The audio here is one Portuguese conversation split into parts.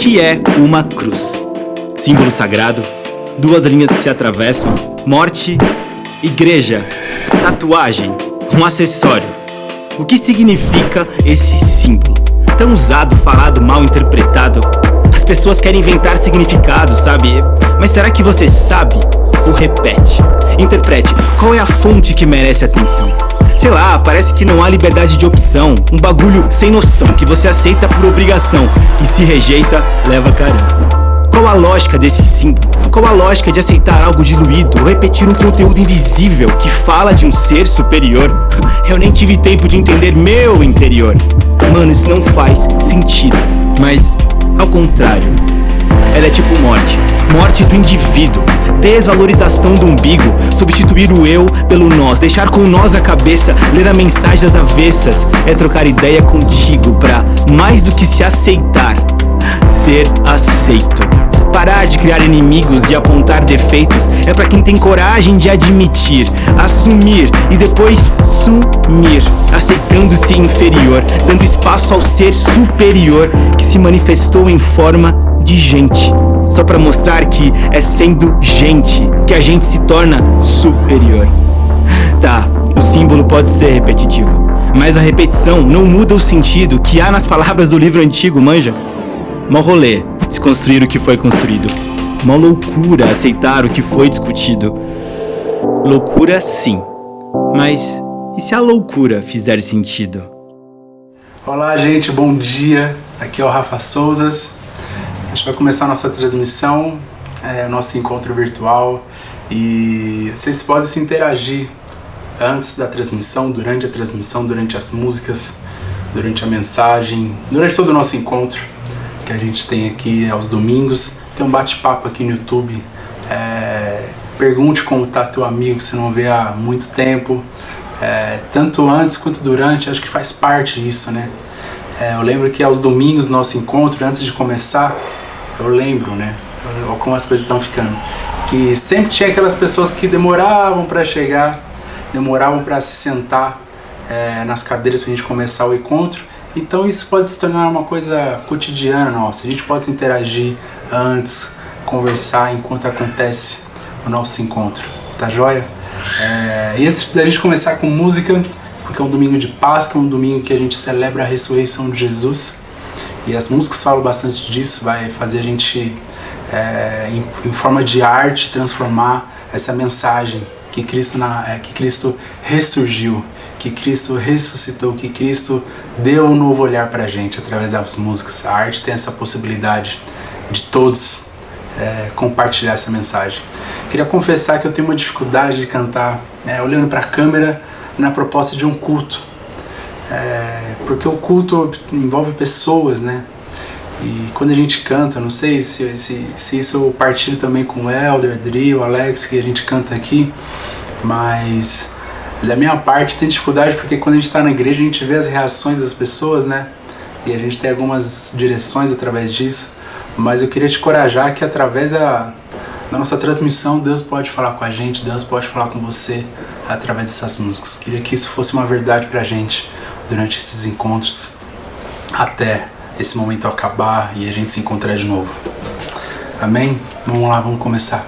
que é uma cruz? Símbolo sagrado, duas linhas que se atravessam, morte, igreja, tatuagem, um acessório. O que significa esse símbolo? Tão usado, falado, mal interpretado. As pessoas querem inventar significado, sabe? Mas será que você sabe? Ou repete? Interprete, qual é a fonte que merece atenção? Sei lá, parece que não há liberdade de opção. Um bagulho sem noção, que você aceita por obrigação e se rejeita, leva carinho. Qual a lógica desse símbolo? Qual a lógica de aceitar algo diluído ou repetir um conteúdo invisível que fala de um ser superior? Eu nem tive tempo de entender meu interior. Mano, isso não faz sentido. Mas, ao contrário, ela é tipo morte. Morte do indivíduo, desvalorização do umbigo, substituir o eu pelo nós, deixar com nós a cabeça, ler a mensagem das avessas, é trocar ideia contigo pra, mais do que se aceitar, ser aceito. Parar de criar inimigos e apontar defeitos é pra quem tem coragem de admitir, assumir e depois sumir, aceitando-se inferior, dando espaço ao ser superior que se manifestou em forma de gente. Só pra mostrar que é sendo gente que a gente se torna superior. Tá, o símbolo pode ser repetitivo, mas a repetição não muda o sentido que há nas palavras do livro antigo, manja? Mó rolê, desconstruir o que foi construído. Mó loucura aceitar o que foi discutido. Loucura sim, mas e se a loucura fizer sentido? Olá gente, bom dia, aqui é o Rafa Souzas. A gente vai começar a nossa transmissão, o nosso encontro virtual, e vocês podem se interagir antes da transmissão, durante as músicas, durante a mensagem, durante todo o nosso encontro que a gente tem aqui aos domingos. Tem um bate-papo aqui no YouTube. Pergunte como tá teu amigo que você não vê há muito tempo, tanto antes quanto durante. Acho que faz parte disso, né? Eu lembro que aos domingos, nosso encontro, antes de começar, eu lembro, né, como as coisas estão ficando, que sempre tinha aquelas pessoas que demoravam para chegar, demoravam para se sentar nas cadeiras para a gente começar o encontro. Então isso pode se tornar uma coisa cotidiana nossa. A gente pode se interagir antes, conversar enquanto acontece o nosso encontro, tá joia? E antes da gente começar com música, porque é um domingo de Páscoa, um domingo que a gente celebra a ressurreição de Jesus, e as músicas falam bastante disso, vai fazer a gente, em forma de arte, transformar essa mensagem que Cristo ressurgiu, que Cristo ressuscitou, que Cristo deu um novo olhar pra gente através das músicas. A arte tem essa possibilidade de todos compartilhar essa mensagem. Queria confessar que eu tenho uma dificuldade de cantar olhando para a câmera na proposta de um culto, porque o culto envolve pessoas, né? E quando a gente canta, não sei se isso eu partilho também com o Helder, Adri, o Alex, que a gente canta aqui, mas da minha parte tem dificuldade porque quando a gente está na igreja a gente vê as reações das pessoas, né? E a gente tem algumas direções através disso, mas eu queria te encorajar que através da nossa transmissão Deus pode falar com a gente, Deus pode falar com você através dessas músicas. Queria que isso fosse uma verdade pra gente durante esses encontros, até esse momento acabar e a gente se encontrar de novo. Amém? Vamos lá, vamos começar.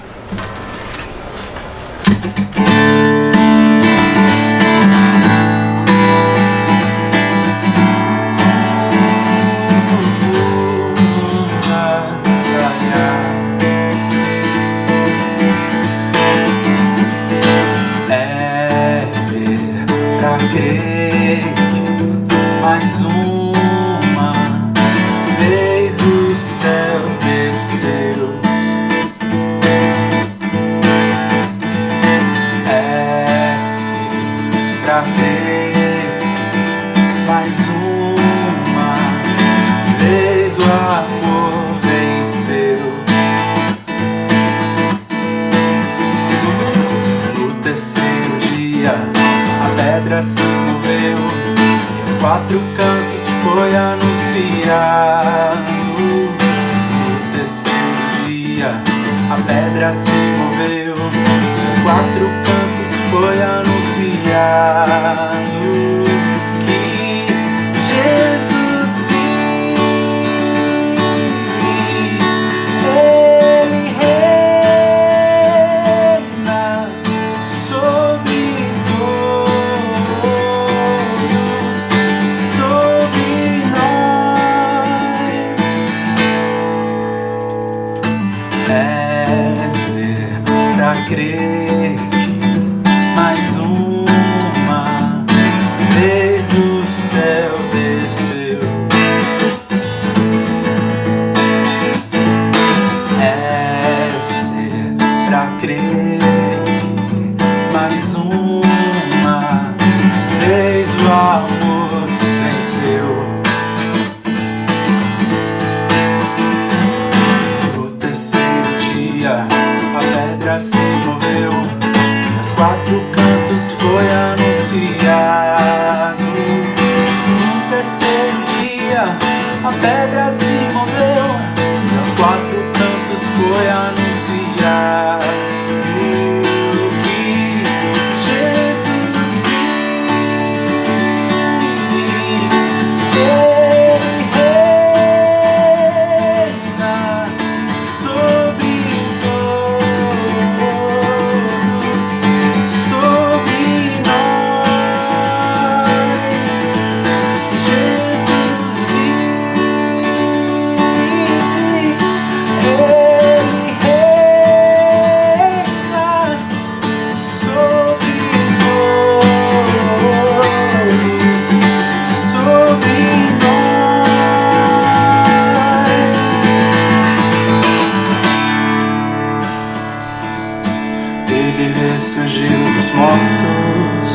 Se moveu e aos quatro cantos foi anunciado. No terceiro dia a pedra se moveu e aos quatro cantos foi anunciado que Jesus vive. anunciado. No terceiro dia a pedra se moveu e aos quatro cantos foi anunciado que Jesus vive. Ele reina sobre todos, sobre nós. Jesus vive. Ele reina sobre todos, sobre nós. Ele ressurgiu dos mortos.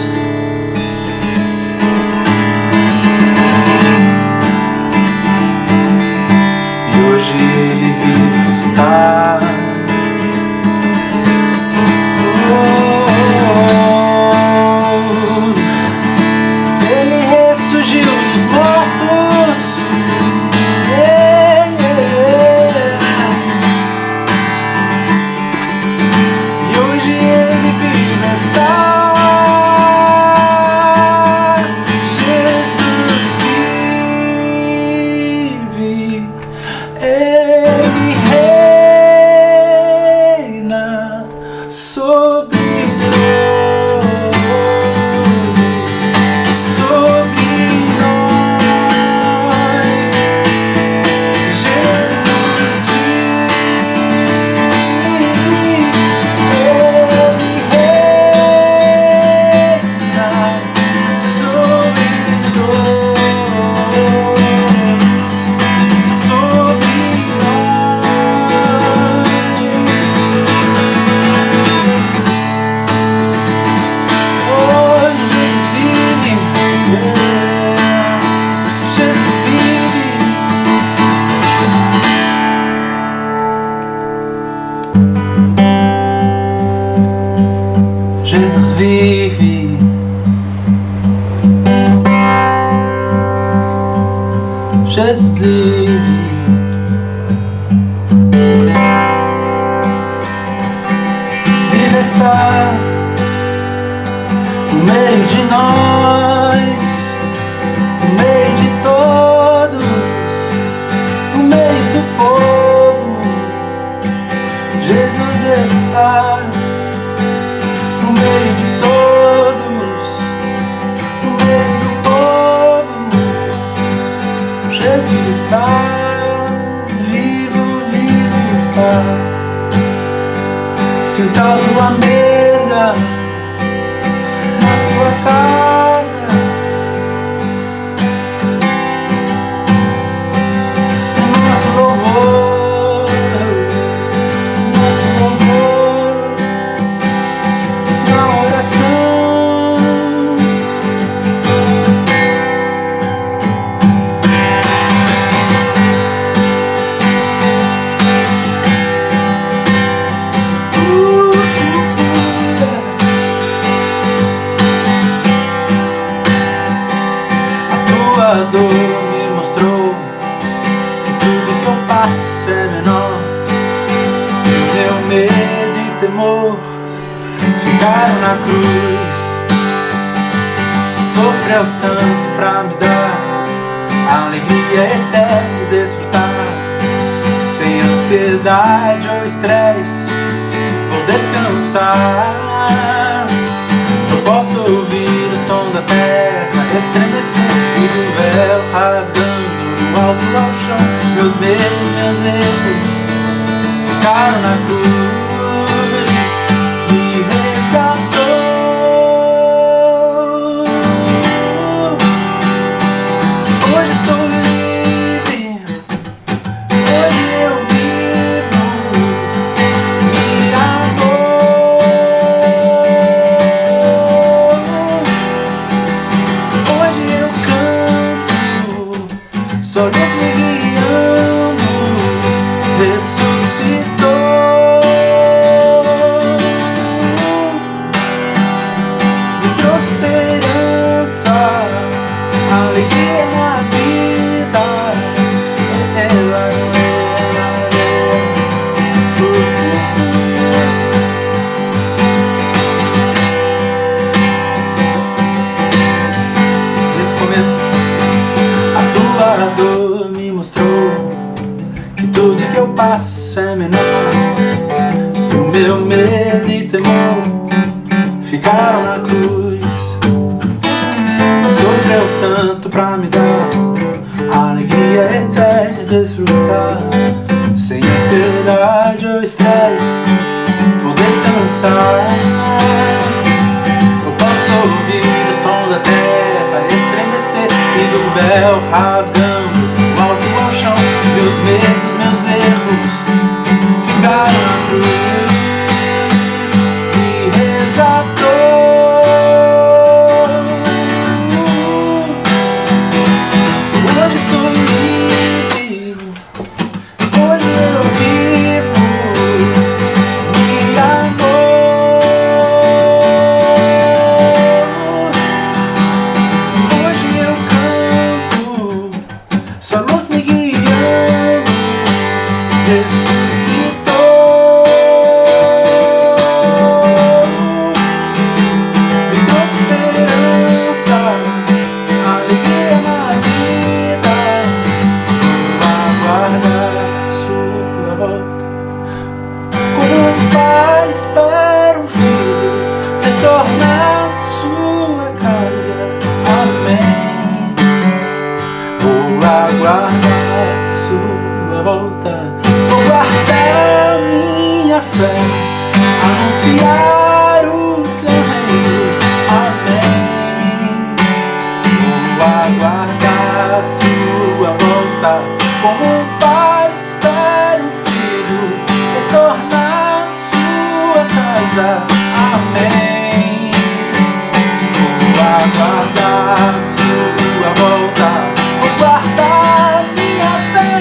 E hoje ele vive está. Ele ressurgiu dos mortos. E hoje ele vive está. Jesus vive. Ele reina sobre todos, sobre nós. Jesus vive. Ele reina sobre todos, sobre nós. Oh, Jesus vive. Jesus vive. Jesus vive. Jesus vive. Ele está no meio de nós, no meio de todos, no meio do povo. Jesus está no meio de todos, no meio do povo. Jesus está vivo, vivo está, sentado à mesa na sua casa. O nosso louvor, nosso louvor na oração. A tua dor me mostrou que tudo que eu passo é menor. E o meu medo e temor ficaram na cruz. Sofreu tanto pra me dar a alegria eterna de desfrutar. Sem ansiedade ou estresse, vou descansar. Eu posso ouvir o som da terra estremecendo e do véu rasgando do alto ao chão. Meus medos, meus erros ficaram na cruz. Me resgatou. Hoje sou livre. Hoje eu vivo. Me amou. Hoje eu canto. Sua luz me guiando. Ressuscitou. Me trouxe esperança. começo. A tua dor me mostrou que tudo que eu passo é menor. E o meu medo e temor ficaram na cruz. Sofreu tanto pra me dar a alegria eterna de desfrutar, sem ansiedade ou estresse, vou descansar. Eu posso ouvir o som da terra estremecer e do véu rasgando do alto ao chão. Meus medos, meus erros ficaram na cruz. Me resgatou. Hoje sou livre, hoje eu vivo. Me amou. Hoje eu canto, sua luz me guiando, ressuscitou. Me trouxe esperança, alegria na vida. Vou aguardar sua volta com paz para o filho retornar à sua casa. Amém. Vou aguardar sua volta, vou guardar minha fé, anunciar o seu reino. Amém. Vou aguardar sua volta, como paz para o filho retornar à sua casa. Amém. Vou aguardar sua volta, vou guardar minha fé,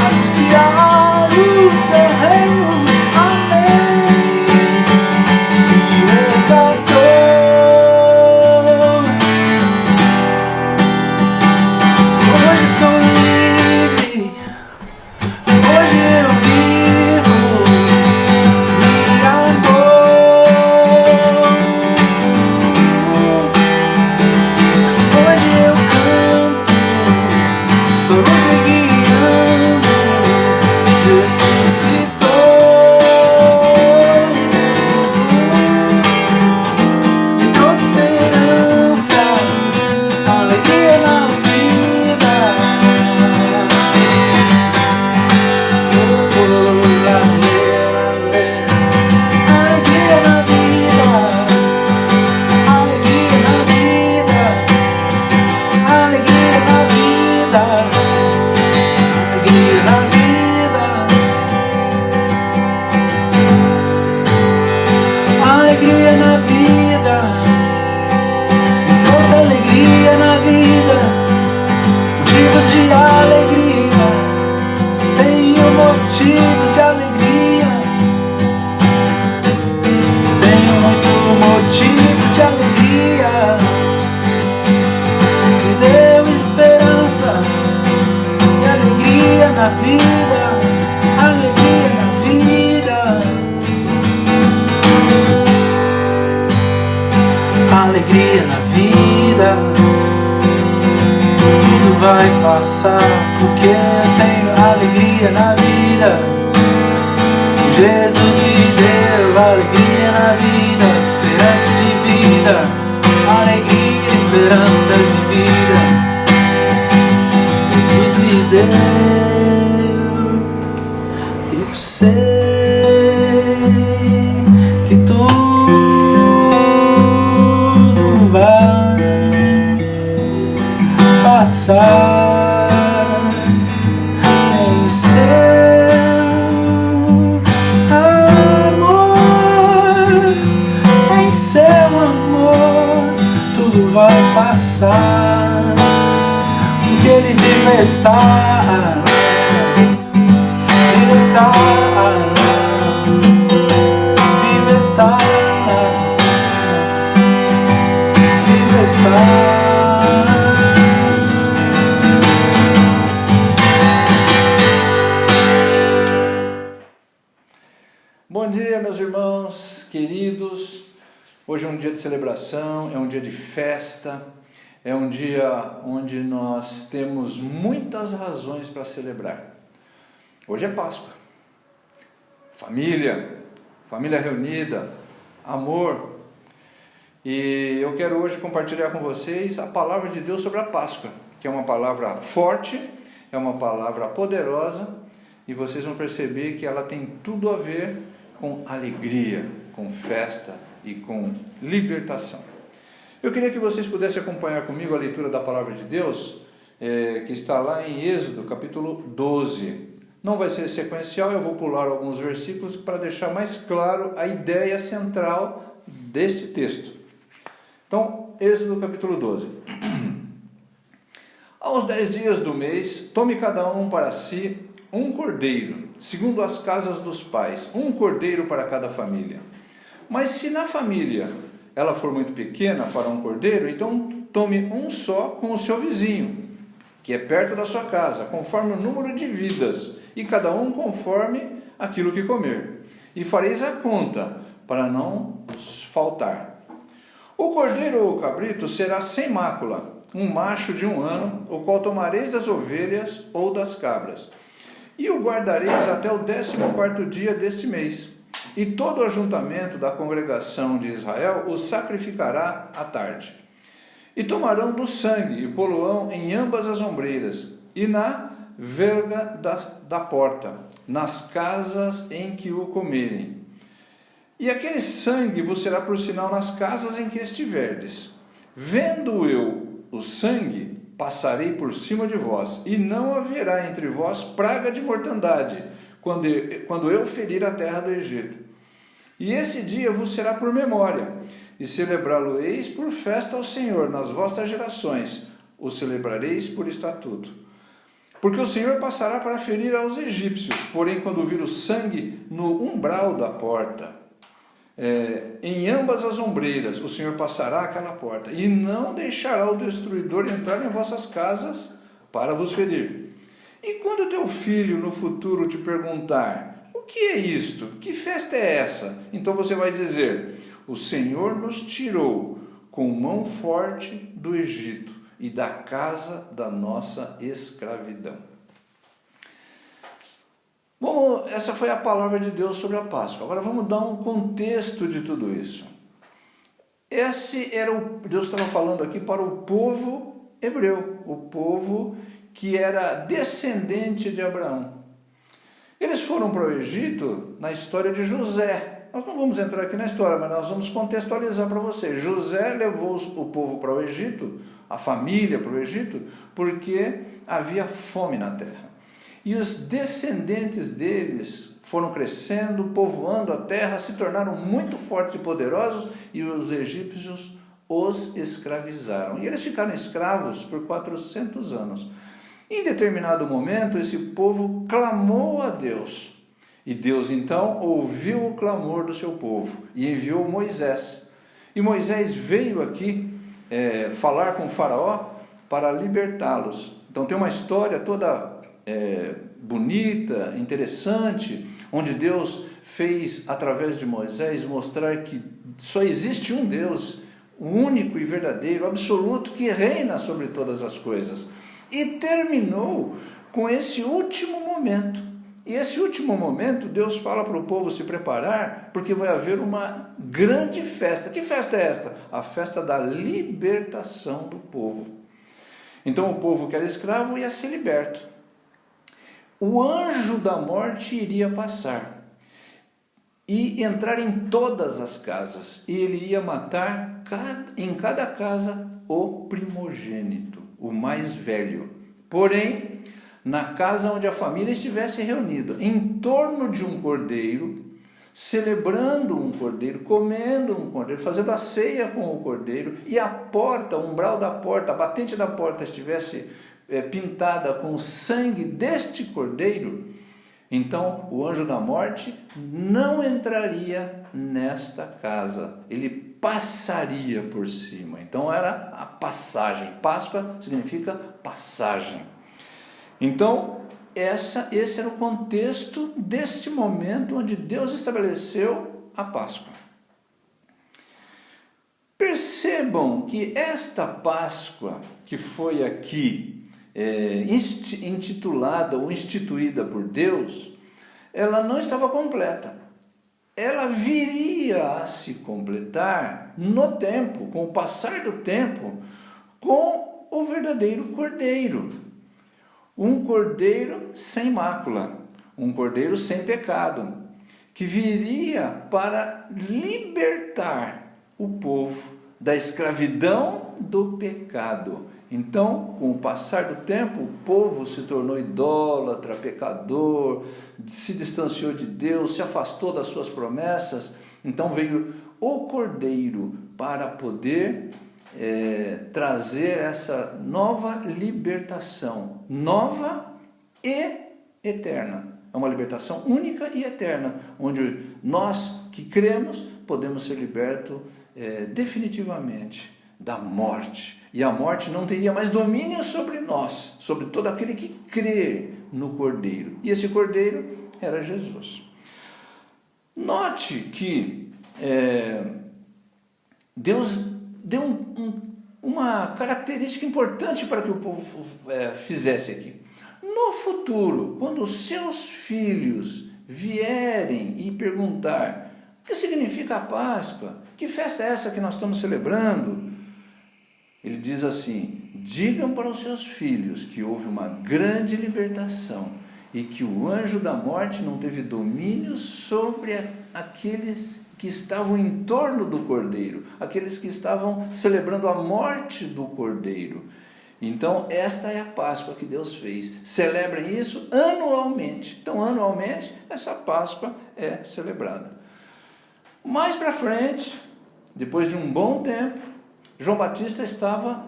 anunciar o seu reino. Amém. Me resgatou. Hoje sou livre, hoje eu vivo. Me amou. Hoje eu canto, sua luz me guiando, ressuscitou. Me trouxe esperança, alegria na vida. Alegria na vida, alegria na vida, alegria na vida, alegria na vida, alegria na vida. Me trouxe alegria na vida, motivos de alegria. Tenho motivos de alegria, tenho muitos motivos de alegria. Me deu esperança e alegria na vida, alegria na vida, alegria na vida. Tudo vai passar porque eu tenho alegria na vida. Jesus me deu alegria na vida, esperança de vida, alegria, esperança de vida. Jesus me deu. Eu sei que tudo vai passar em seu amor, em seu amor. Tudo vai passar, porque Ele vive está, vive está, vive está, vive está. Bom dia, meus irmãos queridos. Hoje é um dia de celebração, é um dia de festa. É um dia onde nós temos muitas razões para celebrar. Hoje é Páscoa. Família reunida, amor. E eu quero hoje compartilhar com vocês a palavra de Deus sobre a Páscoa, que é uma palavra forte, é uma palavra poderosa, e vocês vão perceber que ela tem tudo a ver com alegria, com festa e com libertação. Eu queria que vocês pudessem acompanhar comigo a leitura da palavra de Deus, que está lá em Êxodo, capítulo 12. Não vai ser sequencial, eu vou pular alguns versículos para deixar mais claro a ideia central deste texto. Então, Êxodo capítulo 12. Aos 10 dias do mês, tome cada um para si um cordeiro, segundo as casas dos pais, um cordeiro para cada família. Mas se na família ela for muito pequena para um cordeiro, então tome um só com o seu vizinho, que é perto da sua casa, conforme o número de vidas, e cada um conforme aquilo que comer. E fareis a conta, para não faltar. O cordeiro ou o cabrito será sem mácula, um macho de 1 ano, o qual tomareis das ovelhas ou das cabras. E o guardareis até o 14º dia deste mês. E todo o ajuntamento da congregação de Israel o sacrificará à tarde. E tomarão do sangue e poluão em ambas as ombreiras, e na verga da porta, nas casas em que o comerem. E aquele sangue vos será por sinal nas casas em que estiverdes. Vendo eu o sangue, passarei por cima de vós, e não haverá entre vós praga de mortandade, quando eu ferir a terra do Egito. E esse dia vos será por memória, e celebrá-lo-eis por festa ao Senhor nas vossas gerações, o celebrareis por estatuto. Porque o Senhor passará para ferir aos egípcios, porém quando vir o sangue no umbral da porta, em ambas as ombreiras, o Senhor passará aquela porta, e não deixará o destruidor entrar em vossas casas para vos ferir. E quando teu filho no futuro te perguntar, o que é isto? Que festa é essa? Então você vai dizer, o Senhor nos tirou com mão forte do Egito e da casa da nossa escravidão. Bom, essa foi a palavra de Deus sobre a Páscoa. Agora vamos dar um contexto de tudo isso. Deus estava falando aqui para o povo hebreu, o povo que era descendente de Abraão. Eles foram para o Egito na história de José. Nós não vamos entrar aqui na história, mas nós vamos contextualizar para vocês. José levou o povo para o Egito, a família para o Egito, porque havia fome na terra. E os descendentes deles foram crescendo, povoando a terra, se tornaram muito fortes e poderosos, e os egípcios os escravizaram. E eles ficaram escravos por 400 anos. Em determinado momento, esse povo clamou a Deus. E Deus, então, ouviu o clamor do seu povo e enviou Moisés. E Moisés veio aqui falar com o faraó para libertá-los. Então tem uma história toda bonita, interessante, onde Deus fez, através de Moisés, mostrar que só existe um Deus, único e verdadeiro, absoluto, que reina sobre todas as coisas. E terminou com esse último momento. E esse último momento, Deus fala para o povo se preparar, porque vai haver uma grande festa. Que festa é esta? A festa da libertação do povo. Então o povo que era escravo ia ser liberto. O anjo da morte iria passar e entrar em todas as casas. E ele ia matar em cada casa o primogênito, o mais velho. Porém, na casa onde a família estivesse reunida, em torno de um cordeiro, celebrando um cordeiro, comendo um cordeiro, fazendo a ceia com o cordeiro, e a porta, o umbral da porta, a batente da porta estivesse pintada com o sangue deste cordeiro, então o anjo da morte não entraria nesta casa, ele passaria por cima. Então era a passagem. Páscoa significa passagem. Então esse era o contexto desse momento onde Deus estabeleceu a Páscoa. Percebam que esta Páscoa que foi aqui intitulada ou instituída por Deus, ela não estava completa. Ela viria a se completar no tempo, com o passar do tempo, com o verdadeiro Cordeiro. Um Cordeiro sem mácula, um Cordeiro sem pecado, que viria para libertar o povo da escravidão do pecado. Então, com o passar do tempo, o povo se tornou idólatra, pecador, se distanciou de Deus, se afastou das suas promessas. Então veio o Cordeiro para poder trazer essa nova libertação, nova e eterna. É uma libertação única e eterna, onde nós que cremos podemos ser libertos definitivamente da morte. E a morte não teria mais domínio sobre nós, sobre todo aquele que crê no Cordeiro. E esse Cordeiro era Jesus. Note que Deus deu uma característica importante para que o povo fizesse aqui. No futuro, quando os seus filhos vierem e perguntar o que significa a Páscoa, que festa é essa que nós estamos celebrando? Ele diz assim: digam para os seus filhos que houve uma grande libertação e que o anjo da morte não teve domínio sobre aqueles que estavam em torno do Cordeiro, aqueles que estavam celebrando a morte do Cordeiro. Então, esta é a Páscoa que Deus fez. Celebrem isso anualmente. Então, anualmente, essa Páscoa é celebrada. Mais para frente, depois de um bom tempo, João Batista estava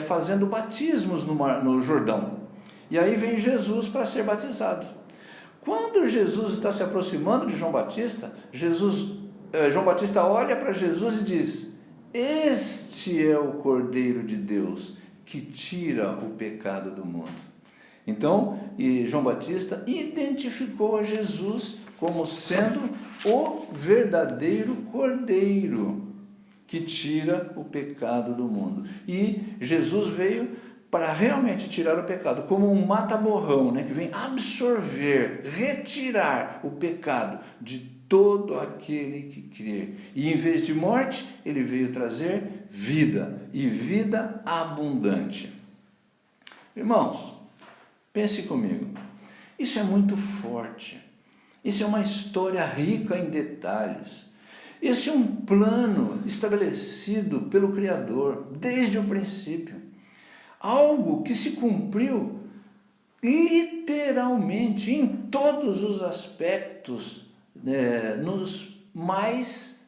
fazendo batismos no Jordão. E aí vem Jesus para ser batizado. Quando Jesus está se aproximando de João Batista, João Batista olha para Jesus e diz: este é o Cordeiro de Deus que tira o pecado do mundo. Então, João Batista identificou a Jesus como sendo o verdadeiro Cordeiro que tira o pecado do mundo. E Jesus veio para realmente tirar o pecado, como um mata-borrão, né, que vem absorver, retirar o pecado de todo aquele que crê. E em vez de morte, ele veio trazer vida, e vida abundante. Irmãos, pense comigo, isso é muito forte, isso é uma história rica em detalhes. Esse é um plano estabelecido pelo Criador desde o princípio. Algo que se cumpriu literalmente em todos os aspectos, nos mais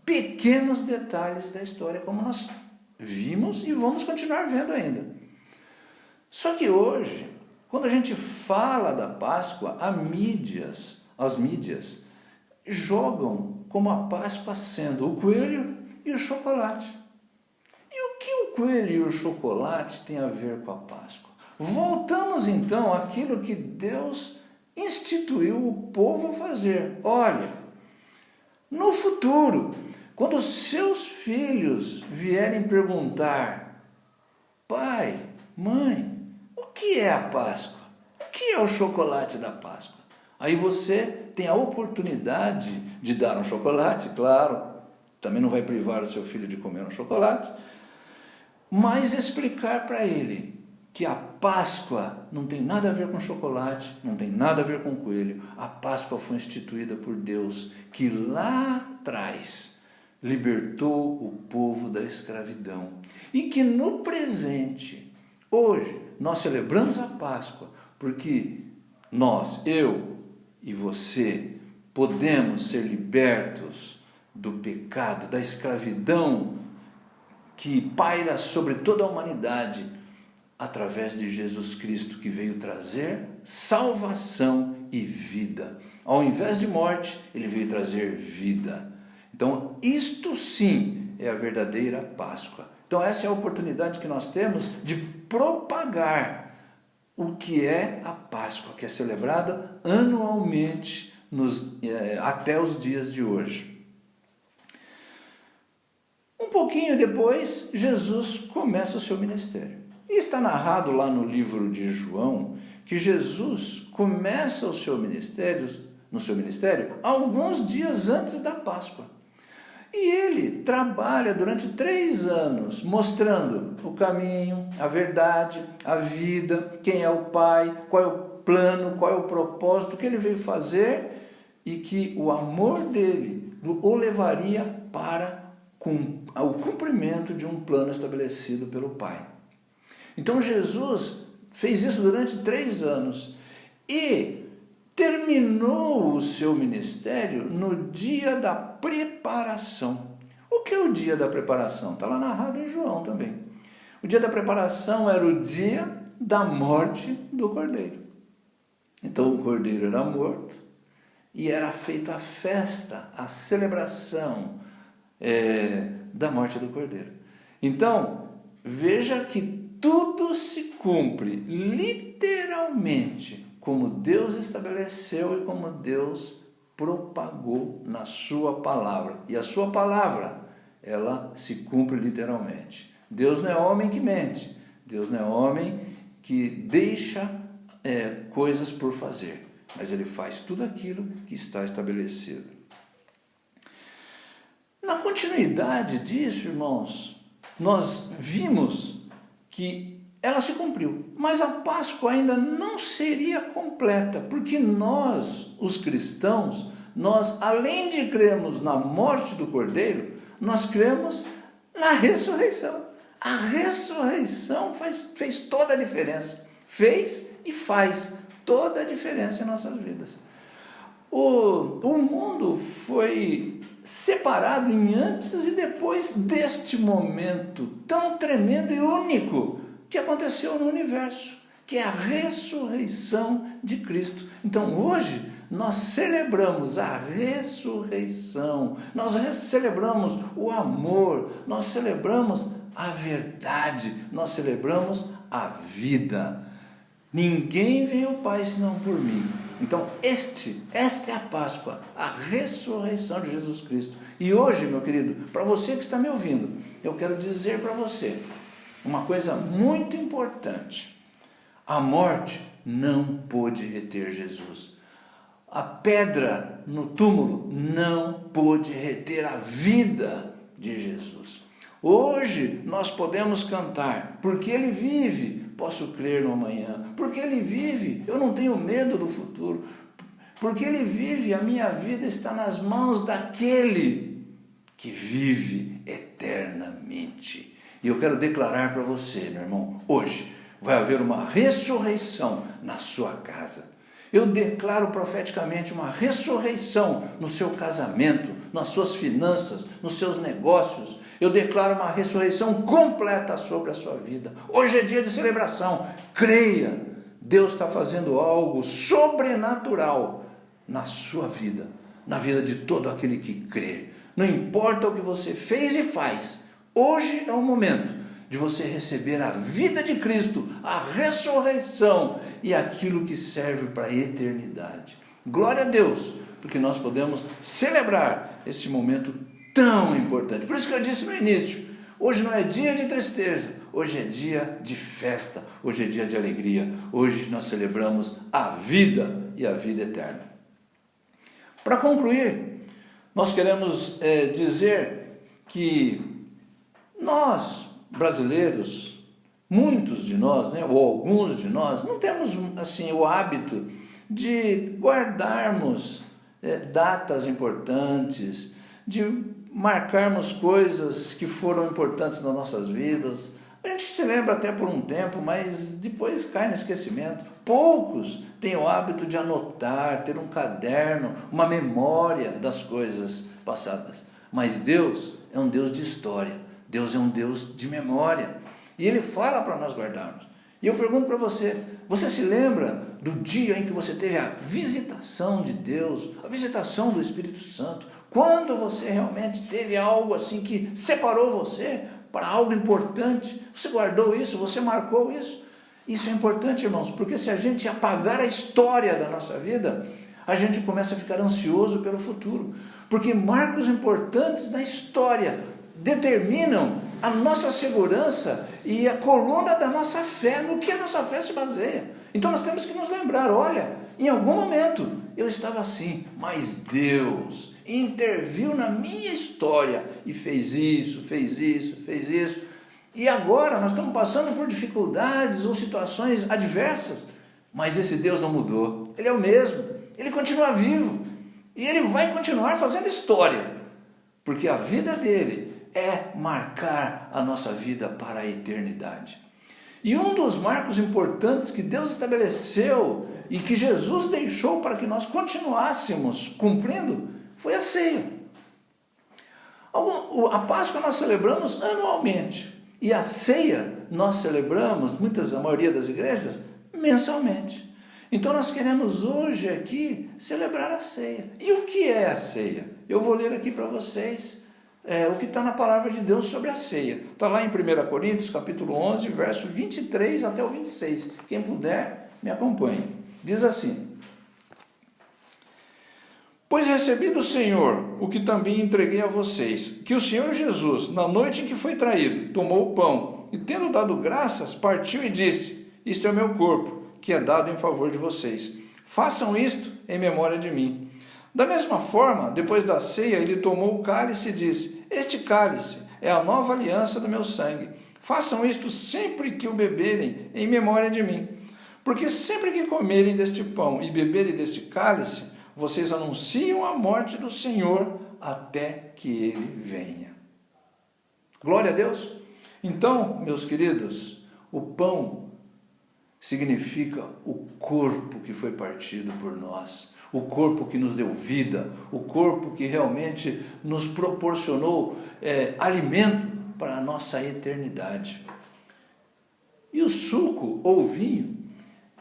pequenos detalhes da história, como nós vimos e vamos continuar vendo ainda. Só que hoje, quando a gente fala da Páscoa, as mídias jogam como a Páscoa sendo o coelho e o chocolate. E o que o coelho e o chocolate têm a ver com a Páscoa? Voltamos então àquilo que Deus instituiu o povo a fazer. Olha, no futuro, quando os seus filhos vierem perguntar: pai, mãe, o que é a Páscoa? O que é o chocolate da Páscoa? Aí você tem a oportunidade de dar um chocolate, claro, também não vai privar o seu filho de comer um chocolate, mas explicar para ele que a Páscoa não tem nada a ver com chocolate, não tem nada a ver com coelho. A Páscoa foi instituída por Deus, que lá atrás libertou o povo da escravidão. E que no presente, hoje, nós celebramos a Páscoa, porque nós, eu e você, podemos ser libertos do pecado, da escravidão que paira sobre toda a humanidade, através de Jesus Cristo, que veio trazer salvação e vida. Ao invés de morte, ele veio trazer vida. Então, isto sim é a verdadeira Páscoa. Então, essa é a oportunidade que nós temos de propagar o que é a Páscoa, que é celebrada anualmente até os dias de hoje. Um Um pouquinho depois, Jesus começa o seu ministério. E está narrado lá no livro de João que Jesus começa no seu ministério alguns dias antes da Páscoa. E ele trabalha durante 3 anos, mostrando o caminho, a verdade, a vida, quem é o Pai, qual é o plano, qual é o propósito que ele veio fazer, e que o amor dele o levaria para o cumprimento de um plano estabelecido pelo Pai. Então Jesus fez isso durante 3 anos e terminou o seu ministério no dia da preparação. O que é o dia da preparação? Está lá narrado em João também. O dia da preparação era o dia da morte do Cordeiro. Então o Cordeiro era morto e era feita a festa, a celebração da morte do Cordeiro. Então, veja que tudo se cumpre literalmente como Deus estabeleceu e como Deus propagou na sua palavra. E a sua palavra, ela se cumpre literalmente. Deus não é homem que mente. Deus não é homem que deixa coisas por fazer. Mas ele faz tudo aquilo que está estabelecido. Na continuidade disso, irmãos, nós vimos que ela se cumpriu, mas a Páscoa ainda não seria completa, porque nós, os cristãos, nós, além de crermos na morte do Cordeiro, nós cremos na ressurreição. A ressurreição fez toda a diferença, fez e faz toda a diferença em nossas vidas. O mundo foi separado em antes e depois deste momento tão tremendo e único que aconteceu no universo, que é a ressurreição de Cristo. Então hoje nós celebramos a ressurreição, nós celebramos o amor, nós celebramos a verdade, nós celebramos a vida. Ninguém vem ao Pai senão por mim. Então esta é a Páscoa, a ressurreição de Jesus Cristo. E hoje, meu querido, para você que está me ouvindo, eu quero dizer para você uma coisa muito importante. A morte não pôde reter Jesus. A pedra no túmulo não pôde reter a vida de Jesus. Hoje nós podemos cantar, porque Ele vive, posso crer no amanhã. Porque Ele vive, eu não tenho medo do futuro. Porque Ele vive, a minha vida está nas mãos daquele que vive eternamente. E eu quero declarar para você, meu irmão, hoje vai haver uma ressurreição na sua casa. Eu declaro profeticamente uma ressurreição no seu casamento, nas suas finanças, nos seus negócios. Eu declaro uma ressurreição completa sobre a sua vida. Hoje é dia de celebração. Creia, Deus está fazendo algo sobrenatural na sua vida, na vida de todo aquele que crê. Não importa o que você fez e faz, hoje é o momento de você receber a vida de Cristo, a ressurreição e aquilo que serve para a eternidade. Glória a Deus, porque nós podemos celebrar esse momento tão importante. Por isso que eu disse no início, hoje não é dia de tristeza, hoje é dia de festa, hoje é dia de alegria, hoje nós celebramos a vida e a vida eterna. Para concluir, nós queremos dizer que nós, brasileiros, muitos de nós, ou alguns de nós, não temos assim o hábito de guardarmos datas importantes, de marcarmos coisas que foram importantes nas nossas vidas. A gente se lembra até por um tempo, mas depois cai no esquecimento. Poucos têm o hábito de anotar, ter um caderno, uma memória das coisas passadas. Mas Deus é um Deus de história, Deus é um Deus de memória. E Ele fala para nós guardarmos. E eu pergunto para você, você se lembra do dia em que você teve a visitação de Deus, a visitação do Espírito Santo? Quando você realmente teve algo assim que separou você para algo importante? Você guardou isso? Você marcou isso? Isso é importante, irmãos, porque se a gente apagar a história da nossa vida, a gente começa a ficar ansioso pelo futuro. Porque marcos importantes na história determinam a nossa segurança e a coluna da nossa fé, no que a nossa fé se baseia. Então nós temos que nos lembrar, olha, em algum momento eu estava assim, mas Deus interviu na minha história e fez isso, fez isso, fez isso. E agora nós estamos passando por dificuldades ou situações adversas, mas esse Deus não mudou, Ele é o mesmo, Ele continua vivo e Ele vai continuar fazendo história, porque a vida dele é marcar a nossa vida para a eternidade. E um dos marcos importantes que Deus estabeleceu e que Jesus deixou para que nós continuássemos cumprindo foi a ceia. A Páscoa nós celebramos anualmente e a ceia nós celebramos, a maioria das igrejas, mensalmente. Então nós queremos hoje aqui celebrar a ceia. E o que é a ceia? Eu vou ler aqui para vocês o que está na palavra de Deus sobre a ceia. Está lá em 1 Coríntios, capítulo 11, verso 23 até o 26. Quem puder, me acompanhe. Diz assim: pois recebi do Senhor o que também entreguei a vocês, que o Senhor Jesus, na noite em que foi traído, tomou o pão e, tendo dado graças, partiu e disse: isto é o meu corpo, que é dado em favor de vocês. Façam isto em memória de mim. Da mesma forma, depois da ceia, ele tomou o cálice e disse: este cálice é a nova aliança do meu sangue. Façam isto sempre que o beberem, em memória de mim. Porque sempre que comerem deste pão e beberem deste cálice, vocês anunciam a morte do Senhor até que Ele venha. Glória a Deus! Então, meus queridos, o pão significa o corpo que foi partido por nós, o corpo que nos deu vida, o corpo que realmente nos proporcionou alimento para a nossa eternidade. E o suco ou vinho,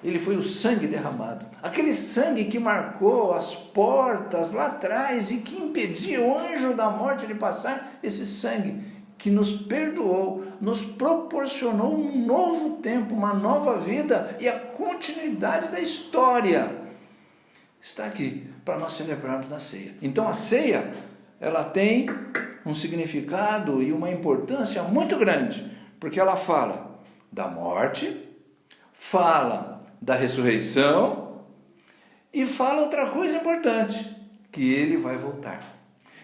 ele foi o sangue derramado, aquele sangue que marcou as portas lá atrás e que impedia o anjo da morte de passar, esse sangue que nos perdoou, nos proporcionou um novo tempo, uma nova vida e a continuidade da história. Está aqui para nós celebrarmos na ceia. Então a ceia, ela tem um significado e uma importância muito grande, porque ela fala da morte, fala da ressurreição e fala outra coisa importante, que Ele vai voltar.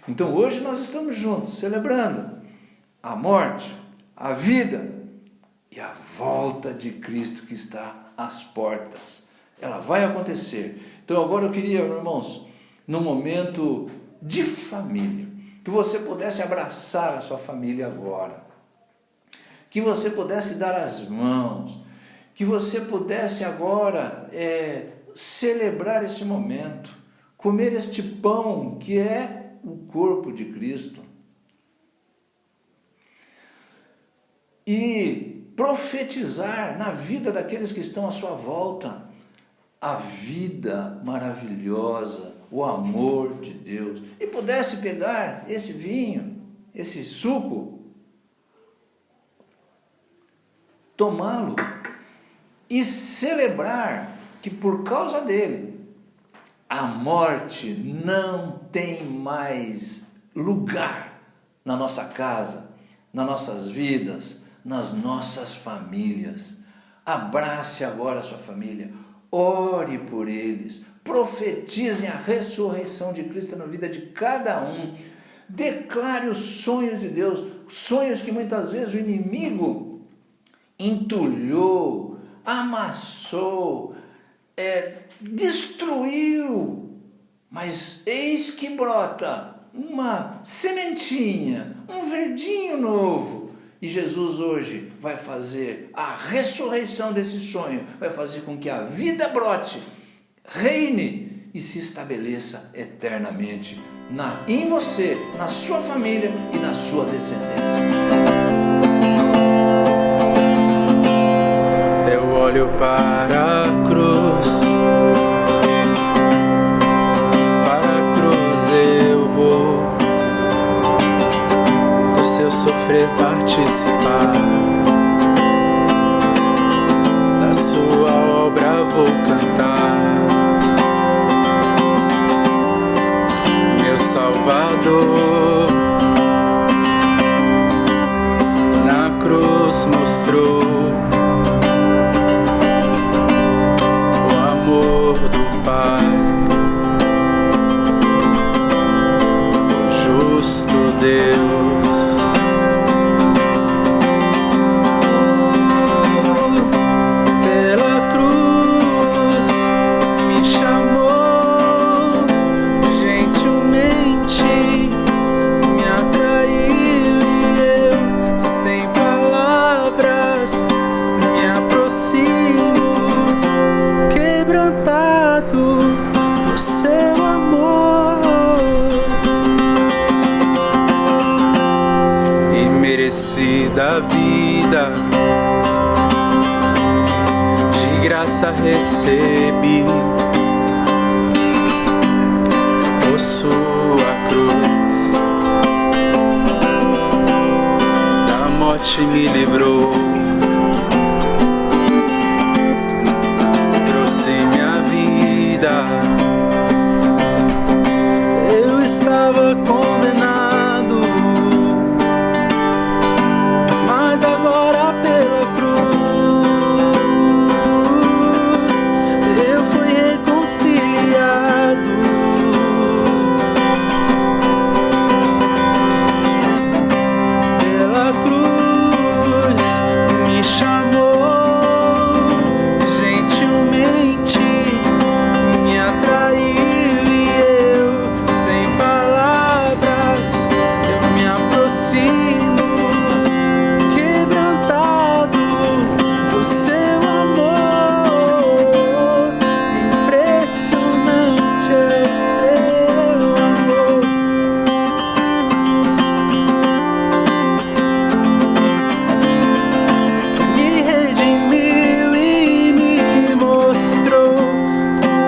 Então hoje nós estamos juntos, celebrando a morte, a vida e a volta de Cristo que está às portas. Ela vai acontecer. Então agora eu queria, irmãos, num momento de família, que você pudesse abraçar a sua família agora, que você pudesse dar as mãos, que você pudesse agora celebrar esse momento, comer este pão que é o corpo de Cristo e profetizar na vida daqueles que estão à sua volta a vida maravilhosa, o amor de Deus, e pudesse pegar esse vinho, esse suco, tomá-lo e celebrar que por causa dele a morte não tem mais lugar na nossa casa, nas nossas vidas, nas nossas famílias. Abrace agora a sua família, ore por eles, profetizem a ressurreição de Cristo na vida de cada um, declare os sonhos de Deus, sonhos que muitas vezes o inimigo entulhou, amassou, destruiu, mas eis que brota uma sementinha, um verdinho novo, e Jesus hoje vai fazer a ressurreição desse sonho, vai fazer com que a vida brote, reine e se estabeleça eternamente em você, na sua família e na sua descendência. Eu olho para a cruz, eu vou do seu sofrer participar, da sua obra vou cantar, meu Salvador, graça recebi por sua cruz, da morte me livrou, trouxe minha vida. Eu estava condenado, mas agora pela cruz eu fui reconciliado. Pela cruz me chamou gentilmente, me atraiu e eu, sem palavras, eu me aproximo, quebrantado do seu amor. Impressionante é o seu amor. Me redimiu e me mostrou o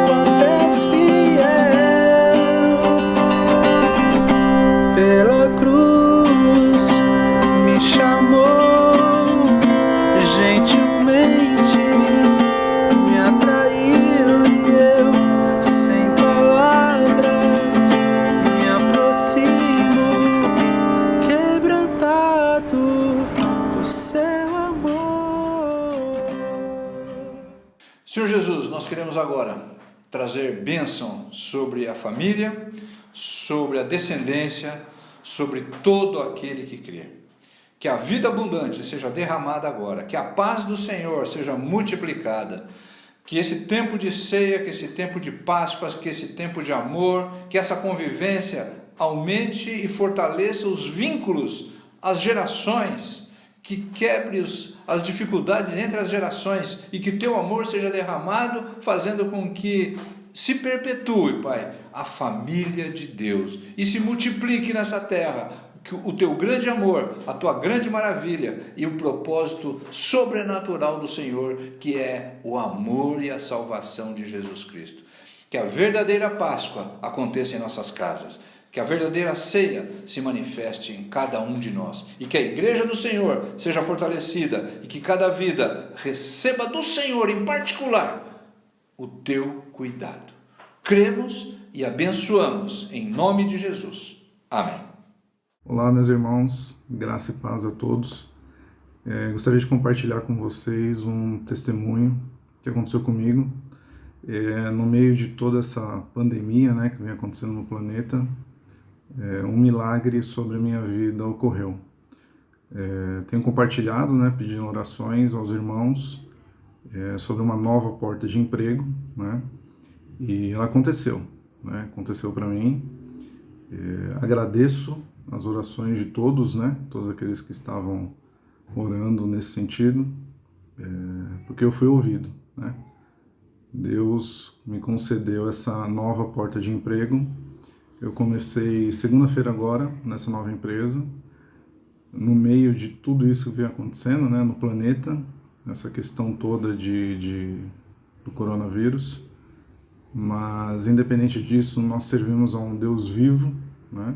quanto és fiel. Pela cruz me chamou gentilmente, me atraiu e eu, sem palavras, me aproximo, quebrantado do seu amor. Senhor Jesus, nós queremos agora trazer bênção sobre a família, sobre a descendência, sobre todo aquele que crê. Que a vida abundante seja derramada agora, que a paz do Senhor seja multiplicada, que esse tempo de ceia, que esse tempo de Páscoa, que esse tempo de amor, que essa convivência aumente e fortaleça os vínculos, as gerações, que quebre as dificuldades entre as gerações e que teu amor seja derramado, fazendo com que se perpetue, Pai, a família de Deus e se multiplique nessa terra que o teu grande amor, a tua grande maravilha e o propósito sobrenatural do Senhor, que é o amor e a salvação de Jesus Cristo. Que a verdadeira Páscoa aconteça em nossas casas, que a verdadeira ceia se manifeste em cada um de nós e que a igreja do Senhor seja fortalecida e que cada vida receba do Senhor em particular o teu cuidado. Cremos e abençoamos em nome de Jesus. Amém. Olá, meus irmãos, graça e paz a todos. Gostaria de compartilhar com vocês um testemunho que aconteceu comigo no meio de toda essa pandemia, né, que vem acontecendo no planeta. Um milagre sobre a minha vida ocorreu. Tenho compartilhado, né, pedindo orações aos irmãos sobre uma nova porta de emprego, né, e ela aconteceu, né, aconteceu para mim. Agradeço as orações de todos, né, todos aqueles que estavam orando nesse sentido, porque eu fui ouvido, né. Deus me concedeu essa nova porta de emprego. Eu comecei segunda-feira agora nessa nova empresa, no meio de tudo isso que vem acontecendo, né, no planeta, nessa questão toda do coronavírus. Mas independente disso, nós servimos a um Deus vivo, né?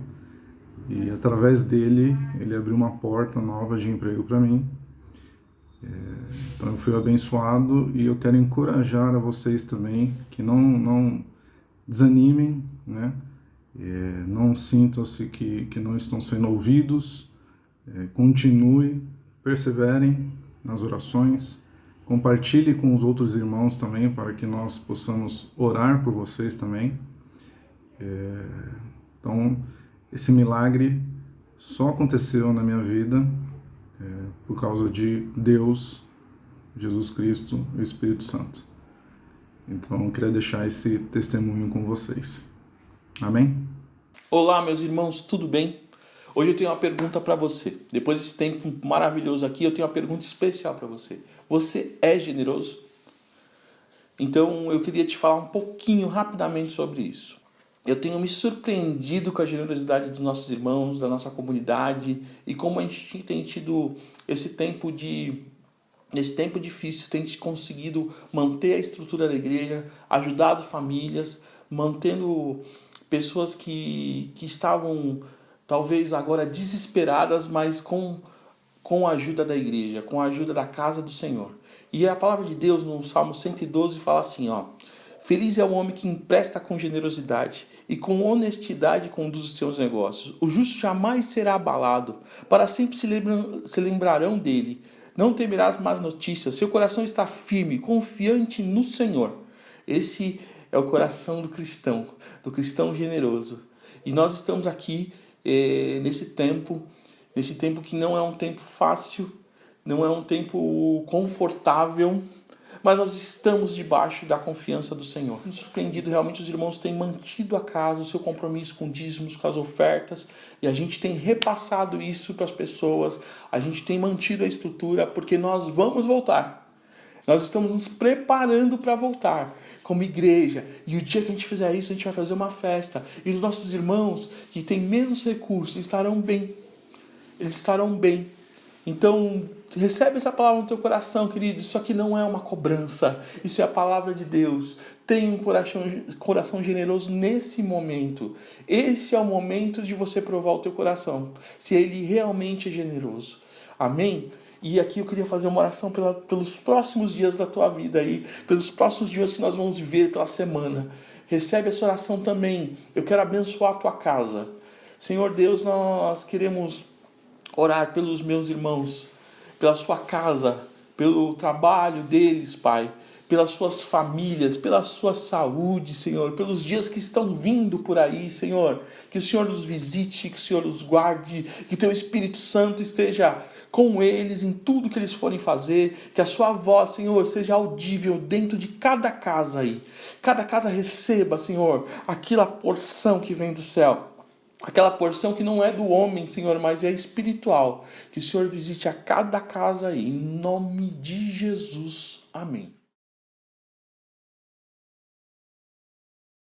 E através dele, ele abriu uma porta nova de emprego para mim. Então eu fui abençoado e eu quero encorajar a vocês também que não desanimem, né? Não sintam-se que não estão sendo ouvidos. Continue, perseverem nas orações. Compartilhe com os outros irmãos também, para que nós possamos orar por vocês também. Então, esse milagre só aconteceu na minha vida por causa de Deus, Jesus Cristo e o Espírito Santo. Então, eu queria deixar esse testemunho com vocês. Amém? Olá, meus irmãos, tudo bem? Hoje eu tenho uma pergunta para você. Depois desse tempo maravilhoso aqui, eu tenho uma pergunta especial para você. Você é generoso? Então, eu queria te falar um pouquinho, rapidamente, sobre isso. Eu tenho me surpreendido com a generosidade dos nossos irmãos, da nossa comunidade, e como a gente tem tido esse tempo de nesse tempo difícil, tem conseguido manter a estrutura da igreja, ajudado famílias, mantendo pessoas que estavam talvez agora desesperadas, mas com a ajuda da igreja, com a ajuda da casa do Senhor. E a palavra de Deus no Salmo 112 fala assim, ó: feliz é o homem que empresta com generosidade e com honestidade conduz os seus negócios. O justo jamais será abalado, para sempre se lembrarão dele. Não temerás más notícias, seu coração está firme, confiante no Senhor. Esse é o coração do cristão generoso. E nós estamos aqui nesse tempo que não é um tempo fácil, não é um tempo confortável, mas nós estamos debaixo da confiança do Senhor. Me surpreendido, realmente os irmãos têm mantido a casa, o seu compromisso com dízimos, com as ofertas, e a gente tem repassado isso para as pessoas, a gente tem mantido a estrutura, porque nós vamos voltar. Nós estamos nos preparando para voltar como igreja, e o dia que a gente fizer isso, a gente vai fazer uma festa, e os nossos irmãos que têm menos recursos estarão bem. Eles estarão bem. Então, recebe essa palavra no teu coração, querido. Isso aqui não é uma cobrança. Isso é a palavra de Deus. Tenha um coração generoso nesse momento. Esse é o momento de você provar o teu coração, se ele realmente é generoso. Amém? E aqui eu queria fazer uma oração pelos próximos dias da tua vida aí, pelos próximos dias que nós vamos viver pela semana. Recebe essa oração também. Eu quero abençoar a tua casa. Senhor Deus, nós queremos orar pelos meus irmãos, pela sua casa, pelo trabalho deles, Pai, pelas suas famílias, pela sua saúde, Senhor, pelos dias que estão vindo por aí, Senhor. Que o Senhor os visite, que o Senhor os guarde, que o teu Espírito Santo esteja com eles em tudo que eles forem fazer, que a sua voz, Senhor, seja audível dentro de cada casa aí. Cada casa receba, Senhor, aquela porção que vem do céu. Aquela porção que não é do homem, Senhor, mas é espiritual. Que o Senhor visite a cada casa aí, em nome de Jesus. Amém.